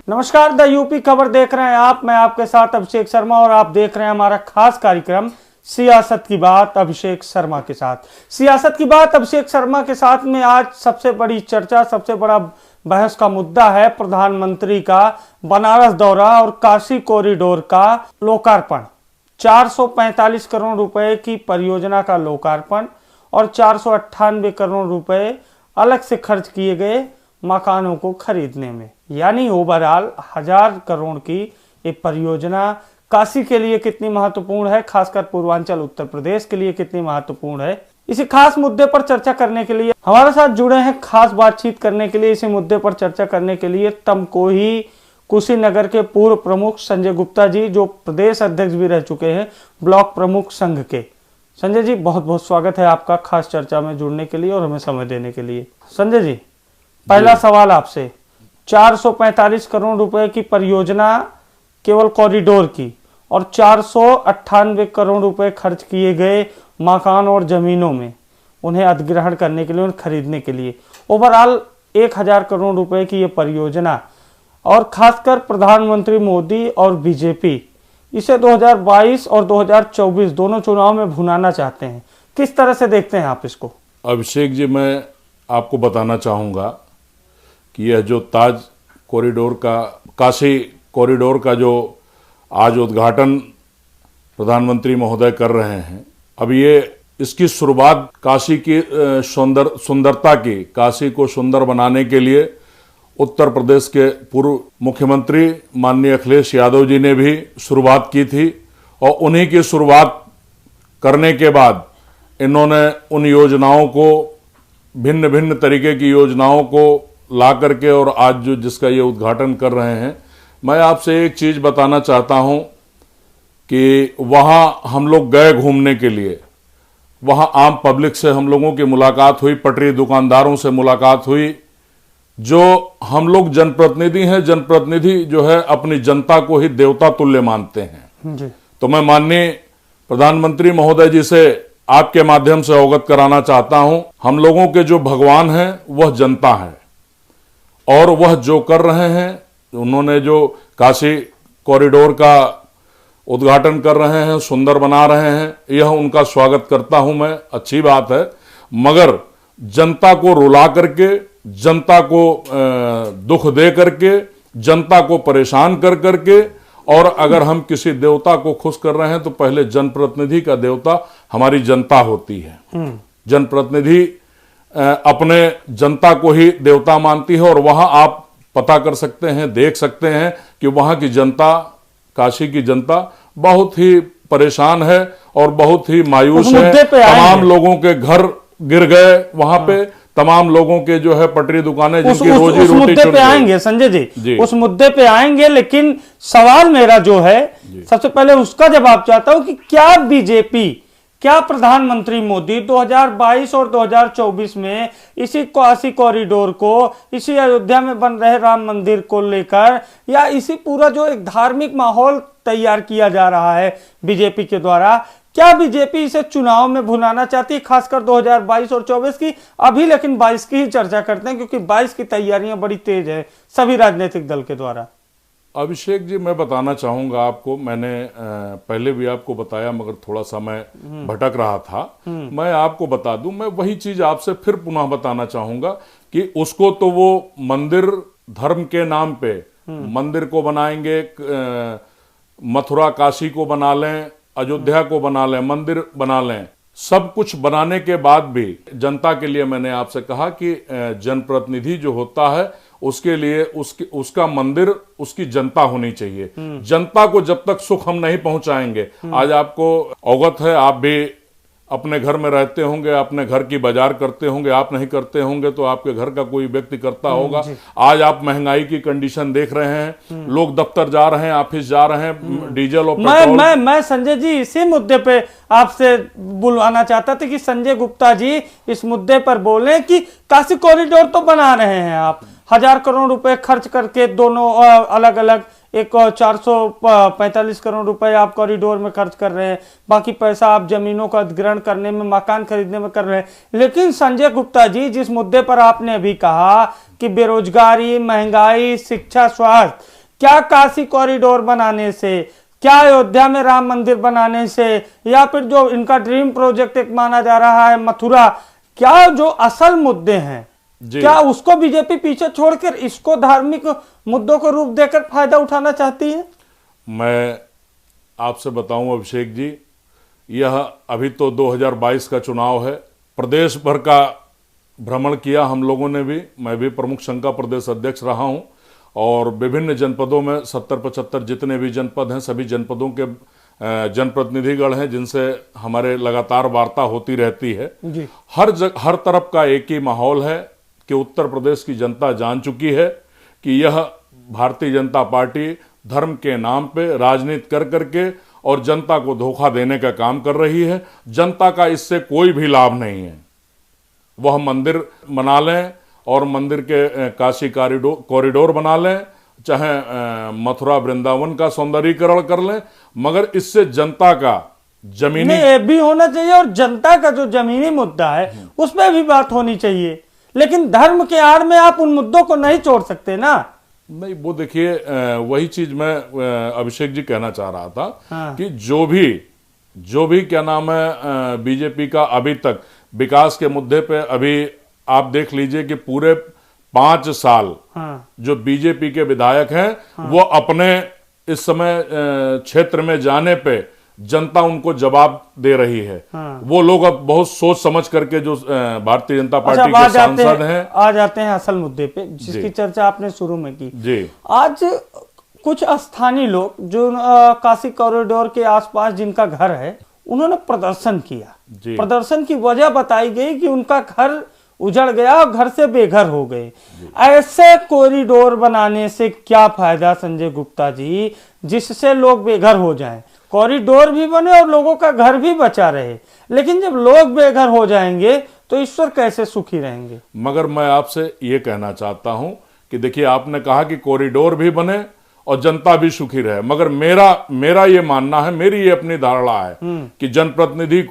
नमस्कार, the UP खबर देख रहे हैं आप। मैं आपके साथ अभिषेक शर्मा और आप देख रहे हैं हमारा खास कार्यक्रम सियासत की बात अभिषेक शर्मा के साथ। सियासत की बात अभिषेक शर्मा के साथ में आज सबसे बड़ी चर्चा, सबसे बड़ा बहस का मुद्दा है प्रधानमंत्री का बनारस दौरा और काशी कॉरिडोर का लोकार्पण। 445 करोड़ रुपए की परियोजना का लोकार्पण और 498 करोड़ रुपए अलग से खर्च किए गए मकानों को खरीदने में, यानी ओवरऑल 1000 करोड़ की ये परियोजना काशी के लिए कितनी महत्वपूर्ण है, खासकर पूर्वांचल उत्तर प्रदेश के लिए कितनी महत्वपूर्ण है। इसी खास मुद्दे पर चर्चा करने के लिए हमारे साथ जुड़े हैं, खास बातचीत करने के लिए, इसी मुद्दे पर चर्चा करने के लिए तमकोही कुशीनगर के पूर्व प्रमुख संजय गुप्ता जी, जो प्रदेश अध्यक्ष भी रह चुके हैं ब्लॉक प्रमुख संघ के। संजय जी, बहुत बहुत स्वागत है आपका खास चर्चा में जुड़ने के लिए और हमें समय देने के लिए। संजय जी, पहला सवाल आपसे, 445 करोड़ रुपए की परियोजना केवल कॉरिडोर की और 498 करोड़ रुपए खर्च किए गए मकान और जमीनों में, उन्हें अधिग्रहण करने के लिए, उन्हें खरीदने के लिए, ओवरऑल 1000 करोड़ रुपए की ये परियोजना, और खासकर प्रधानमंत्री मोदी और बीजेपी इसे 2022 और 2024 दोनों चुनाव में भुनाना चाहते हैं। किस तरह से देखते हैं आप इसको? अभिषेक जी, मैं आपको बताना चाहूँगा कि यह जो ताज कॉरिडोर का, काशी कॉरिडोर का जो आज उद्घाटन प्रधानमंत्री महोदय कर रहे हैं, अब ये इसकी शुरुआत काशी की सुंदरता की, काशी को सुंदर बनाने के लिए उत्तर प्रदेश के पूर्व मुख्यमंत्री माननीय अखिलेश यादव जी ने भी शुरुआत की थी और उन्हीं की शुरुआत करने के बाद इन्होंने उन योजनाओं को, भिन्न भिन्न तरीके की योजनाओं को ला करके और आज जो जिसका ये उद्घाटन कर रहे हैं, मैं आपसे एक चीज बताना चाहता हूं कि वहां हम लोग गए घूमने के लिए, वहां आम पब्लिक से हम लोगों की मुलाकात हुई, पटरी दुकानदारों से मुलाकात हुई। जो हम लोग जनप्रतिनिधि हैं, जनप्रतिनिधि जो है अपनी जनता को ही देवता तुल्य मानते हैं जी। तो मैं माननीय प्रधानमंत्री महोदय जी से आपके माध्यम से अवगत कराना चाहता हूं, हम लोगों के जो भगवान हैं वह जनता है और वह जो कर रहे हैं, उन्होंने जो काशी कॉरिडोर का उद्घाटन कर रहे हैं, सुंदर बना रहे हैं, यह उनका स्वागत करता हूं मैं, अच्छी बात है। मगर जनता को रुला करके, जनता को दुख दे करके, जनता को परेशान कर करके, और अगर हम किसी देवता को खुश कर रहे हैं तो पहले जनप्रतिनिधि का देवता हमारी जनता होती है। जनप्रतिनिधि अपने जनता को ही देवता मानती है और वहां आप पता कर सकते हैं, देख सकते हैं कि वहां की जनता, काशी की जनता बहुत ही परेशान है और बहुत ही मायूस है। तमाम लोगों के घर गिर गए वहां पे, तमाम लोगों के जो है पटरी दुकानें जिनकी रोजी रोटी, मुद्दे पे आएंगे संजय जी, उस मुद्दे पे आएंगे, लेकिन सवाल मेरा जो है सबसे पहले उसका जवाब चाहता हूं कि क्या बीजेपी, क्या प्रधानमंत्री मोदी 2022 और 2024 में इसी काशी कॉरिडोर को, इसी अयोध्या में बन रहे राम मंदिर को लेकर, या इसी पूरा जो एक धार्मिक माहौल तैयार किया जा रहा है बीजेपी के द्वारा, क्या बीजेपी इसे चुनाव में भुनाना चाहती है, खासकर 2022 और 24 की? अभी लेकिन 22 की ही चर्चा करते हैं क्योंकि 22 की तैयारियां बड़ी तेज है सभी राजनीतिक दल के द्वारा। अभिषेक जी, मैं बताना चाहूंगा आपको, मैंने पहले भी आपको बताया मगर थोड़ा सा मैं भटक रहा था। मैं आपको बता दूं, मैं वही चीज आपसे फिर पुनः बताना चाहूंगा कि उसको तो वो मंदिर धर्म के नाम पे मंदिर को बनाएंगे, मथुरा काशी को बना लें, अयोध्या को बना लें, मंदिर बना लें, सब कुछ बनाने के बाद भी जनता के लिए मैंने आपसे कहा कि जनप्रतिनिधि जो होता है उसके लिए उसका मंदिर उसकी जनता होनी चाहिए। जनता को जब तक सुख हम नहीं पहुंचाएंगे, आज आपको अवगत है, आप भी अपने घर में रहते होंगे, अपने घर की बाजार करते होंगे, आप नहीं करते होंगे तो आपके घर का कोई व्यक्ति करता होगा। आज आप महंगाई की कंडीशन देख रहे हैं, लोग दफ्तर जा रहे हैं, ऑफिस जा रहे हैं, डीजल और पेट्रोल। मैं संजय जी इसी मुद्दे पे आपसे बुलवाना चाहता था कि संजय गुप्ता जी इस मुद्दे पर बोले कि काशी कॉरिडोर तो बना रहे हैं आप, 1000 करोड़ रुपए खर्च करके, दोनों अलग अलग, एक 445 करोड़ रुपए आप कॉरिडोर में खर्च कर रहे हैं, बाकी पैसा आप जमीनों का अधिग्रहण करने में, मकान खरीदने में कर रहे हैं। लेकिन संजय गुप्ता जी, जिस मुद्दे पर आपने अभी कहा कि बेरोजगारी, महंगाई, शिक्षा, स्वास्थ्य, क्या काशी कॉरिडोर बनाने से, क्या अयोध्या में राम मंदिर बनाने से, या फिर जो इनका ड्रीम प्रोजेक्ट एक माना जा रहा है मथुरा, क्या जो असल मुद्दे हैं क्या उसको बीजेपी पीछे छोड़कर इसको धार्मिक मुद्दों को रूप देकर फायदा उठाना चाहती है? मैं आपसे बताऊं अभिषेक जी, यह अभी तो 2022 का चुनाव है, प्रदेश भर का भ्रमण किया हम लोगों ने भी, मैं भी प्रमुख संघ का प्रदेश अध्यक्ष रहा हूं और विभिन्न जनपदों में 70-75 जितने भी जनपद हैं सभी जनपदों के जनप्रतिनिधिगण हैं जिनसे हमारे लगातार वार्ता होती रहती है जी। हर तरफ का एक ही माहौल है कि उत्तर प्रदेश की जनता जान चुकी है कि यह भारतीय जनता पार्टी धर्म के नाम पे राजनीति कर करके और जनता को धोखा देने का काम कर रही है। जनता का इससे कोई भी लाभ नहीं है। वह मंदिर बना लें और मंदिर के काशी कॉरिडोर बना लें, चाहे मथुरा वृंदावन का सौंदर्यीकरण कर लें, मगर इससे जनता का जमीनी ये भी होना चाहिए और जनता का जो जमीनी मुद्दा है उस पर भी बात होनी चाहिए, लेकिन धर्म के आड़ में आप उन मुद्दों को नहीं छोड़ सकते ना। नहीं, वो देखिए वही चीज मैं अभिषेक जी कहना चाह रहा था कि जो भी क्या नाम है बीजेपी का अभी तक विकास के मुद्दे पे, अभी आप देख लीजिए कि पूरे 5 साल जो बीजेपी के विधायक हैं वो अपने इस समय क्षेत्र में जाने पे जनता उनको जवाब दे रही है। वो लोग अब बहुत सोच समझ करके जो भारतीय जनता पार्टी के सांसद हैं आ जाते हैं असल मुद्दे पे जिसकी चर्चा आपने शुरू में की जी। आज कुछ स्थानीय लोग जो काशी कॉरिडोर के आसपास जिनका घर है उन्होंने प्रदर्शन किया। प्रदर्शन की वजह बताई गई कि उनका घर उजड़ गया और घर से बेघर हो गए। ऐसे कॉरिडोर बनाने से क्या फायदा संजय गुप्ता जी, जिससे लोग बेघर हो जाएं? कॉरिडोर भी बने और लोगों का घर भी बचा रहे, लेकिन जब लोग बेघर हो जाएंगे तो ईश्वर कैसे सुखी रहेंगे? मगर मैं आपसे ये कहना चाहता हूं कि देखिए, आपने कहा कि कॉरिडोर भी बने और जनता भी सुखी रहे, मगर मेरा ये मानना है, मेरी ये अपनी धारणा है कि जनप्रतिनिधि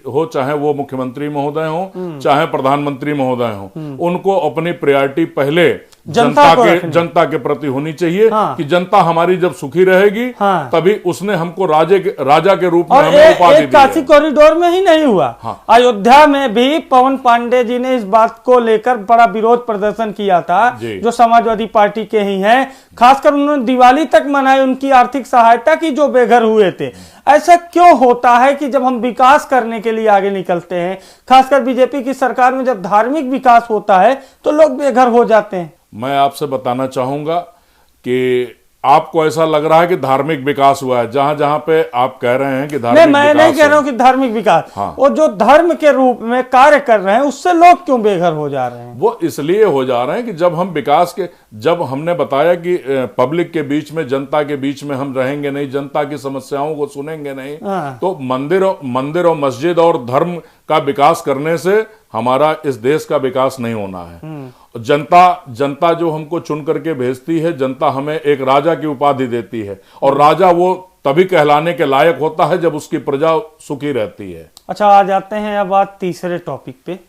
हो, चाहे वो मुख्यमंत्री महोदय हो चाहे प्रधानमंत्री महोदय हो, उनको अपनी प्रायोरिटी पहले जनता के प्रति होनी चाहिए। कि जनता हमारी जब सुखी रहेगी तभी उसने हमको राजा के रूप में हमें उपाधि दी है। काशी कॉरिडोर में ही नहीं हुआ, अयोध्या में भी पवन पांडे जी ने इस बात को लेकर बड़ा विरोध प्रदर्शन किया था, जो समाजवादी पार्टी के ही हैं। खासकर उन्होंने दिवाली तक मनाई उनकी आर्थिक सहायता की जो बेघर हुए थे। ऐसा क्यों होता है कि जब हम विकास करने के लिए आगे निकलते हैं, खासकर बीजेपी की सरकार में जब धार्मिक विकास होता है तो लोग बेघर हो जाते हैं? मैं आपसे बताना चाहूंगा कि आपको ऐसा लग रहा है कि धार्मिक विकास हुआ है, जहां जहां पे आप कह रहे हैं कि धार्मिक विकास, मैं नहीं कह रहा हूं कि धार्मिक विकास, वो जो धर्म के रूप में कार्य कर रहे हैं उससे लोग क्यों बेघर हो जा रहे हैं? वो इसलिए हो जा रहे हैं कि जब हमने बताया कि पब्लिक के बीच में, जनता के बीच में हम रहेंगे नहीं, जनता की समस्याओं को सुनेंगे नहीं, तो मंदिर और मस्जिद और धर्म का विकास करने से हमारा इस देश का विकास नहीं होना है। जनता जो हमको चुन करके भेजती है, जनता हमें एक राजा की उपाधि देती है और राजा वो तभी कहलाने के लायक होता है जब उसकी प्रजा सुखी रहती है। अच्छा, आ जाते हैं अब बात तीसरे टॉपिक पे।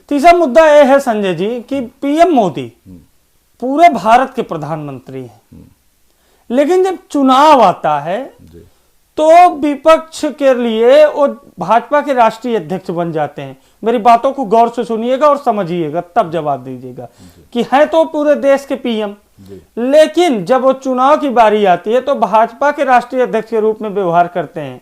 तीसरा मुद्दा यह है संजय जी कि पीएम मोदी पूरे भारत के प्रधानमंत्री हैं, लेकिन जब चुनाव आता है तो विपक्ष के लिए वो भाजपा के राष्ट्रीय अध्यक्ष बन जाते हैं। मेरी बातों को गौर से सुनिएगा और समझिएगा, तब जवाब दीजिएगा कि हैं तो पूरे देश के पीएम, लेकिन जब वो चुनाव की बारी आती है तो भाजपा के राष्ट्रीय अध्यक्ष के रूप में व्यवहार करते हैं,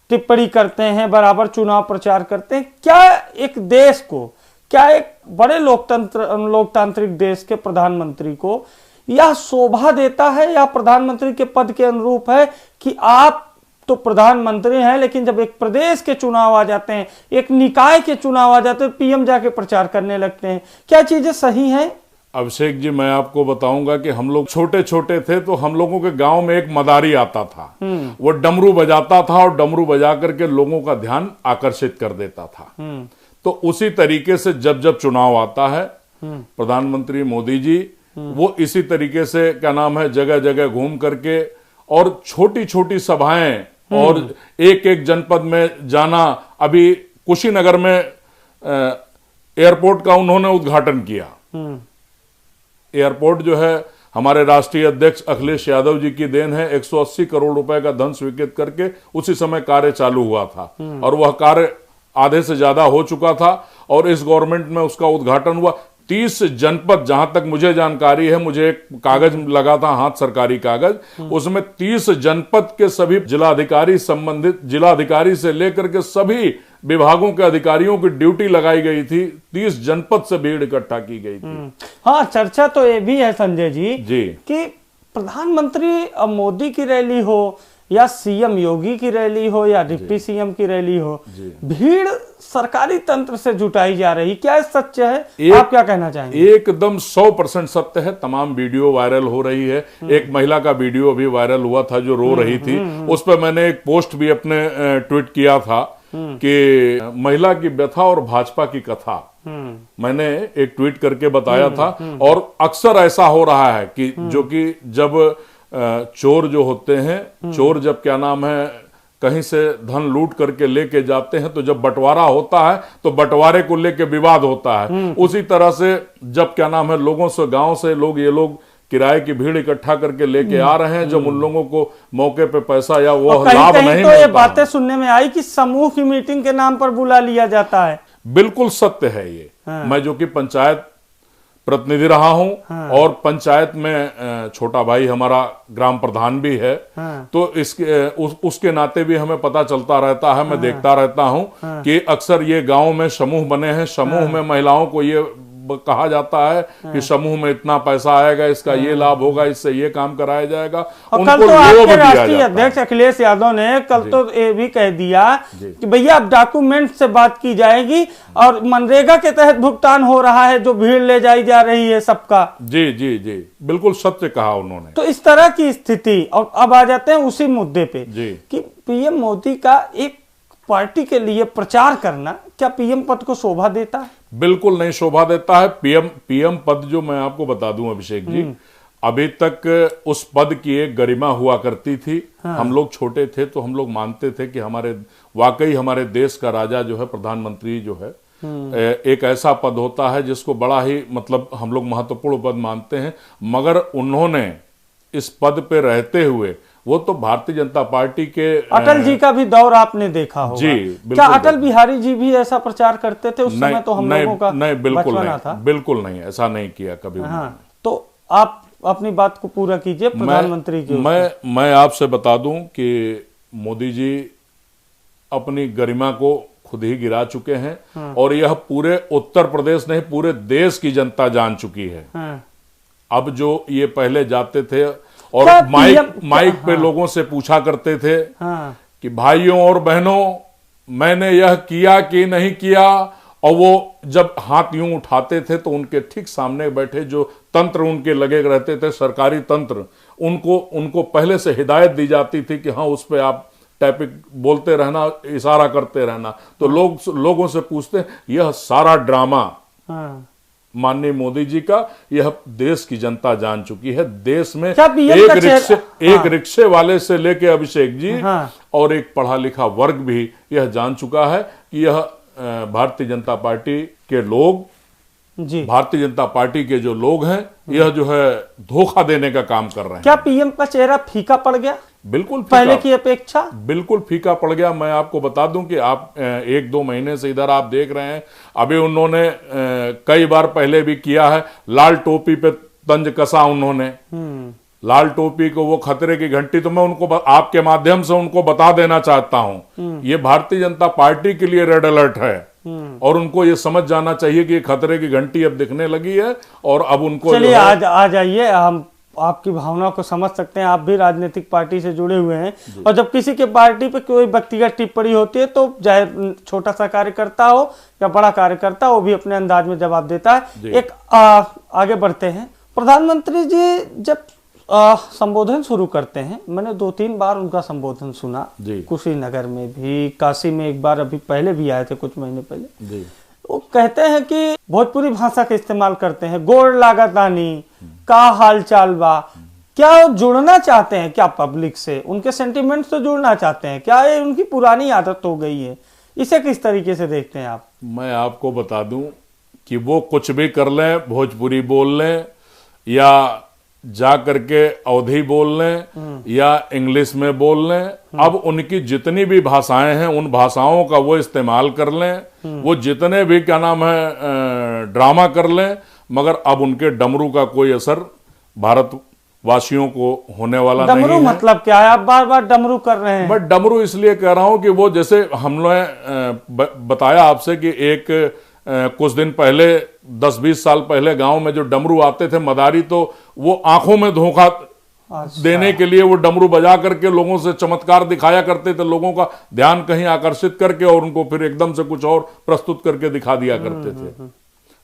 टिप्पणी करते हैं, बराबर चुनाव प्रचार करते हैं। क्या एक देश को, क्या एक बड़े लोकतांत्रिक देश के प्रधानमंत्री को यह शोभा देता है या प्रधानमंत्री के पद के अनुरूप है कि आप तो प्रधानमंत्री हैं, लेकिन जब एक प्रदेश के चुनाव आ जाते हैं, एक निकाय के चुनाव आ जाते हैं, पीएम जाके प्रचार करने लगते हैं? क्या चीजें सही हैं? अभिषेक जी, मैं आपको बताऊंगा कि हम लोग छोटे छोटे थे तो हम लोगों के गांव में एक मदारी आता था, वो डमरू बजाता था और डमरू बजा करके लोगों का ध्यान आकर्षित कर देता था। तो उसी तरीके से जब चुनाव आता है, प्रधानमंत्री मोदी जी वो इसी तरीके से क्या नाम है, जगह जगह घूम करके और छोटी छोटी सभाएं और एक एक जनपद में जाना। अभी कुशीनगर में एयरपोर्ट का उन्होंने उद्घाटन किया। एयरपोर्ट जो है हमारे राष्ट्रीय अध्यक्ष अखिलेश यादव जी की देन है। 180 करोड़ रुपए का धन स्वीकृत करके उसी समय कार्य चालू हुआ था और वह कार्य आधे से ज्यादा हो चुका था और इस गवर्नमेंट में उसका उद्घाटन हुआ। 30 जनपद, जहां तक मुझे जानकारी है, मुझे एक कागज लगा था हाथ, सरकारी कागज, उसमें 30 जनपद के सभी जिलाधिकारी, संबंधित जिलाधिकारी से लेकर के सभी विभागों के अधिकारियों की ड्यूटी लगाई गई थी। 30 जनपद से भीड़ इकट्ठा की गई थी। हाँ, चर्चा तो ये भी है संजय जी जी कि प्रधानमंत्री मोदी की रैली हो या सीएम योगी की रैली हो या डिप्टी सीएम की रैली हो, भीड़ सरकारी तंत्र से जुटाई जा रही, क्या ये सच है? आप क्या कहना चाहेंगे? एकदम 100% सत्य है। तमाम वीडियो वायरल हो रही है। एक महिला का वीडियो भी वायरल हुआ था जो रो रही थी। उस पर मैंने एक पोस्ट भी अपने ट्वीट किया था कि महिला की व्यथा और भाजपा की कथा, मैंने एक ट्वीट करके बताया था। और अक्सर ऐसा हो रहा है कि जो कि जब चोर जो होते हैं, चोर जब क्या नाम है कहीं से धन लूट करके लेके जाते हैं, तो जब बंटवारा होता है तो बंटवारे को लेके विवाद होता है। उसी तरह से जब क्या नाम है लोगों से, गांव से ये लोग किराए की भीड़ इकट्ठा करके लेके आ रहे हैं, जब उन लोगों को मौके पे पैसा या वो लाभ नहीं तो ये बातें सुनने में आई कि समूह की मीटिंग के नाम पर बुला लिया जाता है। बिल्कुल सत्य है ये। मैं जो कि पंचायत प्रतिनिधि रहा हूं और पंचायत में छोटा भाई हमारा ग्राम प्रधान भी है, तो उसके नाते भी हमें पता चलता रहता है। मैं देखता रहता हूं कि अक्सर ये गांव में समूह बने हैं। समूह में महिलाओं को ये कहा जाता है कि समूह में इतना पैसा आएगा, इसका ये लाभ होगा, इससे ये काम कराया जाएगा। और कल तो आपके राष्ट्रीय अध्यक्ष अखिलेश यादव ने कल तो ये भी कह दिया कि भैया अब डॉक्यूमेंट से बात की जाएगी और मनरेगा के तहत भुगतान हो रहा है, जो भीड़ ले जाई जा रही है सबका। जी जी जी, बिल्कुल सत्य कहा उन्होंने। तो इस तरह की स्थिति। और अब आ जाते हैं उसी मुद्दे पे कि पीएम मोदी का एक पार्टी के लिए प्रचार करना क्या पीएम पद को शोभा देता है? बिल्कुल नहीं शोभा देता है। पीएम पद जो मैं आपको बता दूं अभिषेक जी, अभी तक उस पद की एक गरिमा हुआ करती थी। हम लोग छोटे थे तो हम लोग मानते थे कि वाकई हमारे देश का राजा जो है, प्रधानमंत्री जो है, एक ऐसा पद होता है जिसको बड़ा ही मतलब हम लोग महत्वपूर्ण पद मानते हैं। मगर उन्होंने इस पद पे रहते हुए, वो तो भारतीय जनता पार्टी के अटल जी का भी दौर आपने देखा होगा। जी, क्या अटल बिहारी जी भी ऐसा प्रचार करते थे? उस समय तो हम लोगों का नहीं, बिल्कुल नहीं था। बिल्कुल नहीं, ऐसा नहीं किया कभी। हाँ, तो आप अपनी बात को पूरा कीजिए प्रधानमंत्री की। मैं आपसे बता दूं कि मोदी जी अपनी गरिमा को खुद ही गिरा चुके हैं और यह पूरे उत्तर प्रदेश नहीं, पूरे देश की जनता जान चुकी है। अब जो ये पहले जाते थे और माइक पे लोगों से पूछा करते थे कि भाइयों और बहनों मैंने यह किया कि नहीं किया, और वो जब हाथ यूं उठाते थे तो उनके ठीक सामने बैठे जो तंत्र उनके लगे रहते थे, सरकारी तंत्र, उनको पहले से हिदायत दी जाती थी कि हाँ उस पे आप टैपिक बोलते रहना, इशारा करते रहना। तो लोगों से पूछते यह सारा ड्रामा माननीय मोदी जी का यह देश की जनता जान चुकी है। देश में एक रिक्शे वाले से लेके अभिषेक जी और एक पढ़ा लिखा वर्ग भी यह जान चुका है कि यह भारतीय जनता पार्टी के लोग, भारतीय जनता पार्टी के जो लोग हैं, यह जो है धोखा देने का काम कर रहे हैं। क्या पीएम का चेहरा फीका पड़ गया? बिल्कुल पहले की अपेक्षा बिल्कुल फीका पड़ गया। मैं आपको बता दूं कि आप 1-2 महीने से इधर आप देख रहे हैं, अभी उन्होंने कई बार पहले भी किया है, लाल टोपी पे तंज कसा उन्होंने। लाल टोपी को वो खतरे की घंटी, तो मैं उनको आपके माध्यम से उनको बता देना चाहता हूं, ये भारतीय जनता पार्टी के लिए रेड अलर्ट है और उनको ये समझ जाना चाहिए कि ये खतरे की घंटी अब दिखने लगी है और अब उनको। चलिए आ जाइए, हम आपकी भावना को समझ सकते हैं। आप भी राजनीतिक पार्टी से जुड़े हुए हैं और जब किसी के पार्टी पे कोई व्यक्तिगत टिप्पणी होती है तो चाहे छोटा सा कार्यकर्ता हो या बड़ा कार्यकर्ता, वो भी अपने अंदाज में जवाब देता है। एक आगे बढ़ते हैं। प्रधानमंत्री जी जब संबोधन शुरू करते हैं, मैंने 2-3 बार उनका संबोधन सुना, कुशीनगर में भी, काशी में एक बार अभी पहले भी आए थे कुछ महीने पहले। वो कहते हैं कि भोजपुरी भाषा का इस्तेमाल करते हैं, गोड़ लागतानी, का हाल चाल बा। क्या जुड़ना चाहते हैं क्या पब्लिक से? उनके सेंटिमेंट से जुड़ना चाहते हैं क्या? ये उनकी पुरानी आदत हो गई है? इसे किस तरीके से देखते हैं आप? मैं आपको बता दूं कि वो कुछ भी कर लें, भोजपुरी बोल लें या जा करके अवधी बोल लें या इंग्लिश में बोल लें। अब उनकी जितनी भी भाषाएं हैं उन भाषाओं का वो इस्तेमाल कर लें, वो जितने भी क्या नाम है ड्रामा कर लें, मगर अब उनके डमरू का कोई असर भारतवासियों को होने वाला नहीं है। डमरू मतलब क्या है? आप बार बार डमरू कर रहे हैं। बट डमरू इसलिए कह रहा हूं कि वो जैसे हमने बताया आपसे कि एक कुछ दिन पहले 10-20 साल पहले गांव में जो डमरू आते थे मदारी, तो वो आंखों में धोखा देने के लिए वो डमरू बजा करके लोगों से चमत्कार दिखाया करते थे, लोगों का ध्यान कहीं आकर्षित करके और उनको फिर एकदम से कुछ और प्रस्तुत करके दिखा दिया करते थे।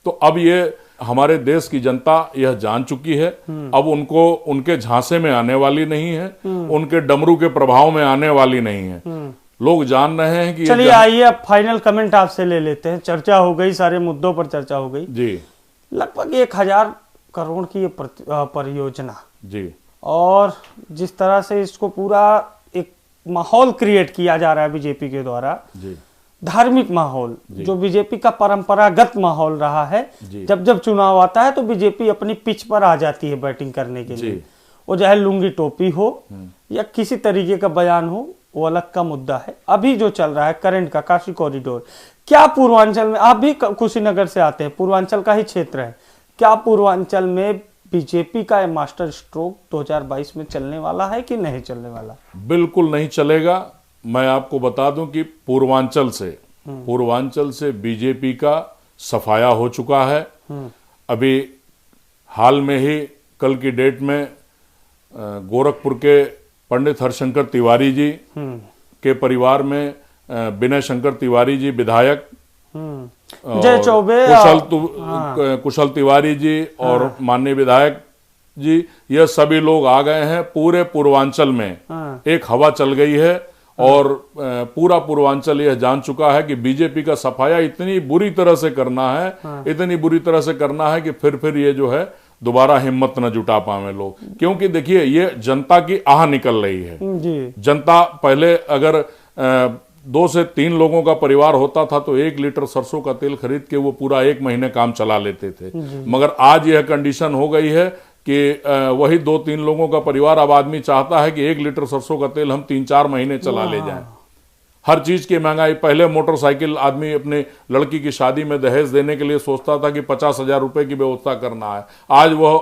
तो अब ये हमारे देश की जनता यह जान चुकी है, अब उनको उनके झांसे में आने वाली नहीं है, उनके डमरू के प्रभाव में आने वाली नहीं है। लोग जान रहे हैं कि चलिए आइए अब फाइनल कमेंट आपसे ले लेते हैं। चर्चा हो गई, सारे मुद्दों पर चर्चा हो गई जी। लगभग 1000 करोड़ की ये परियोजना जी, और जिस तरह से इसको पूरा एक माहौल क्रिएट किया जा रहा है बीजेपी के द्वारा जी, धार्मिक माहौल जो बीजेपी का परंपरागत माहौल रहा है, जब जब चुनाव आता है तो बीजेपी अपनी पिच पर आ जाती है बैटिंग करने के लिए। वो चाहे लुंगी टोपी हो या किसी तरीके का बयान हो, वो अलग का मुद्दा है। अभी जो चल रहा है करंट का काशी कॉरिडोर, क्या पूर्वांचल में, आप भी कुशीनगर से आते हैं, पूर्वांचल का ही क्षेत्र है, क्या पूर्वांचल में बीजेपी का मास्टर स्ट्रोक 2022 में चलने वाला है कि नहीं चलने वाला? बिल्कुल नहीं चलेगा। मैं आपको बता दूं कि पूर्वांचल से बीजेपी का सफाया हो चुका है। अभी हाल में ही कल की डेट में गोरखपुर के पंडित हरशंकर तिवारी जी के परिवार में विनय शंकर तिवारी जी विधायक, जय चौबे, कुशल तिवारी जी और माननीय विधायक जी, यह सभी लोग आ गए हैं। पूरे पूर्वांचल में एक हवा चल गई है और पूरा पूर्वांचल यह जान चुका है कि बीजेपी का सफाया इतनी बुरी तरह से करना है, इतनी बुरी तरह से करना है कि फिर ये जो है दोबारा हिम्मत न जुटा पावे लोग। क्योंकि देखिए ये जनता की आह निकल रही है जी। जनता पहले अगर 2 से 3 लोगों का परिवार होता था तो 1 लीटर सरसों का तेल खरीद के वो पूरा 1 महीने काम चला लेते थे, मगर आज यह कंडीशन हो गई है कि वही 2-3 लोगों का परिवार, अब आदमी चाहता है कि 1 लीटर सरसों का तेल हम 3-4 महीने चला ले जाएं। हर चीज की महंगाई, पहले मोटरसाइकिल आदमी अपने लड़की की शादी में दहेज देने के लिए सोचता था कि 50,000 रुपए की व्यवस्था करना है, आज वह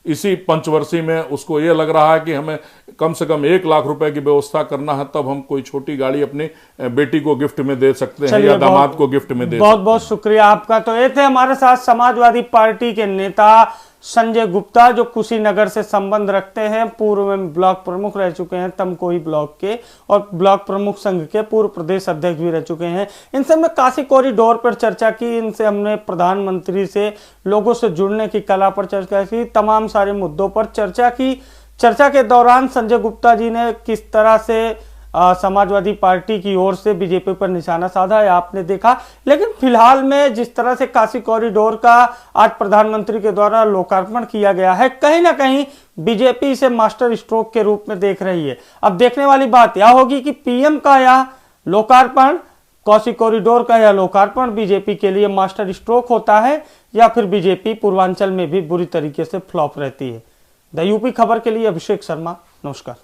इसी पंचवर्षीय में उसको ये लग रहा है कि हमें कम से कम 1 लाख रुपए की व्यवस्था करना है, तब हम कोई छोटी गाड़ी अपनी बेटी को गिफ्ट में दे सकते हैं या दामाद को गिफ्ट में दे सकते हैं। बहुत बहुत शुक्रिया आपका। तो ये थे हमारे साथ समाजवादी पार्टी के नेता संजय गुप्ता, जो कुशीनगर से संबंध रखते हैं, पूर्व में ब्लॉक प्रमुख रह चुके हैं तमकोही ब्लॉक के और ब्लॉक प्रमुख संघ के पूर्व प्रदेश अध्यक्ष भी रह चुके हैं। इनसे हमने काशी कॉरिडोर पर चर्चा की, इनसे हमने प्रधानमंत्री से लोगों से जुड़ने की कला पर चर्चा की, तमाम सारे मुद्दों पर चर्चा की। चर्चा के दौरान संजय गुप्ता जी ने किस तरह से समाजवादी पार्टी की ओर से बीजेपी पर निशाना साधा है आपने देखा। लेकिन फिलहाल में जिस तरह से काशी कॉरिडोर का आज प्रधानमंत्री के द्वारा लोकार्पण किया गया है, कहीं ना कहीं बीजेपी इसे मास्टर स्ट्रोक के रूप में देख रही है। अब देखने वाली बात यह होगी कि पीएम का या लोकार्पण, काशी कॉरिडोर का या लोकार्पण बीजेपी के लिए मास्टर स्ट्रोक होता है या फिर बीजेपी पूर्वांचल में भी बुरी तरीके से फ्लॉप रहती है। द यूपी खबर के लिए अभिषेक शर्मा, नमस्कार।